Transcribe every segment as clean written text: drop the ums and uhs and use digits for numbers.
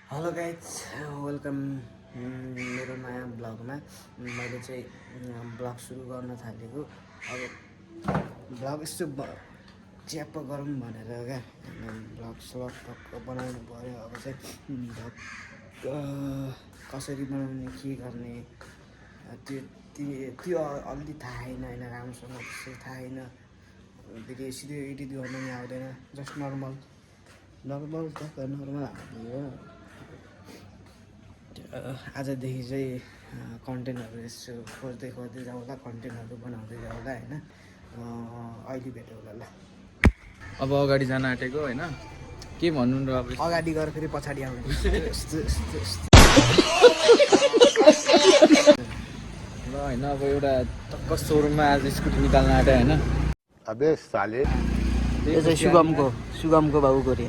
Hello guys welcome मेरो नयाँ ब्लगमा। मैले चाहिँ ब्लग सुरु गर्न थालेको अब ब्लग यस्तो च्याप्प गरौँ भनेर क्या ब्लग स्लग बनाउनु पऱ्यो। अब चाहिँ ब्लग कसरी बनाउने के गर्ने त्यो अलि थाहा छैन होइन, राम्रोसँग त्यसै थाहा छैन। भिडियो सिडियो एडिट गर्नु पनि आउँदैन, जस्ट नर्मल हाल्यो। आजदेखि चाहिँ कन्टेन्टहरू यसो खोज्दै जाउँला, कन्टेन्टहरू बनाउँदै जाउँला होइन। अहिले भेटौँ ल। अब अगाडि जान आँटेको होइन, के भन्नु र अब अगाडि गएर फेरि पछाडि आउने ल होइन। अब एउटा टक्क सोरुममा आज स्कुटी निकाल्न आँटे होइन। अबे साले यो चाहिँ सुगमको बाबुको रे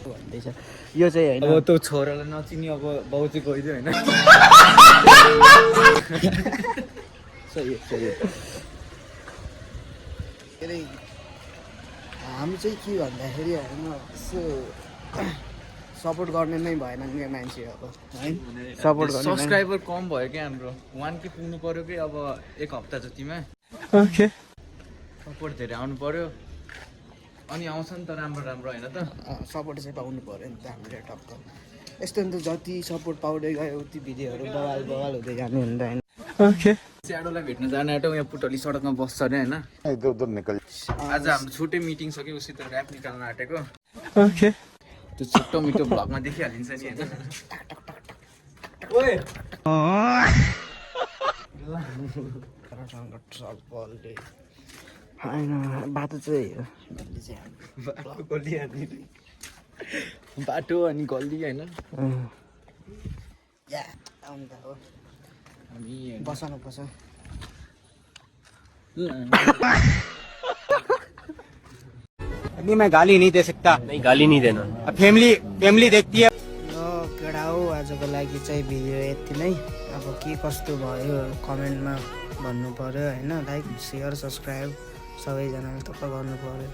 भन्दैछ यो चाहिँ होइन। अब त्यो छोरालाई नचिनी अब बाउ चाहिँ गइदियो होइन। सही के अरे हामी चाहिँ के भन्दाखेरि होइन यसो सपोर्ट गर्ने नै भएन क्या मान्छे अब है। सपोर्ट गर्ने सब्सक्राइबर कम भयो क्या हाम्रो, 1K पुग्नु पर्यो कि अब एक हप्ता जतिमा। ओके सपोर्ट धेरै आउनु पर्यो अनि आउँछ नि त राम्रो होइन त। सपोर्ट चाहिँ पाउनु पऱ्यो नि त हामीले टक्क। यस्तो नि त जति सपोर्ट पाउँदै गयो उति भिडियोहरू बवाल हुँदै जाने हो नि त होइन। ओके स्याडोलाई भेट्न जान आँट्यौँ, यहाँ पुटली सडकमा बस्छ अरे होइन। इधर उधर निकल। आज हाम्रो छुट्टै मिटिङ छ कि उसित ऱ्याप निकाल्न आँटेको। ओके त्यो छोटो मिठो भ्लगमा देखिहालिन्छ नि होइन। होइन बाटो चाहिँ बाटो अनि गल्ली होइन। हामी बसाउनु पर्छ। नहीं मैं गाली नहीं दे सकता। नहीं गाली नहीं देना। अब फैमिली देखती है। केटा हो आजको लागि चाहिँ भिडियो यति नै। अब के कस्तो भयो कमेन्टमा भन्नु पऱ्यो होइन। लाइक सेयर सब्सक्राइब सबैजनाले थप्प गर्नु पऱ्यो।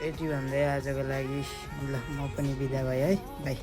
यति भन्दै आजको लागि ल म पनि बिदा भएँ है, बाई।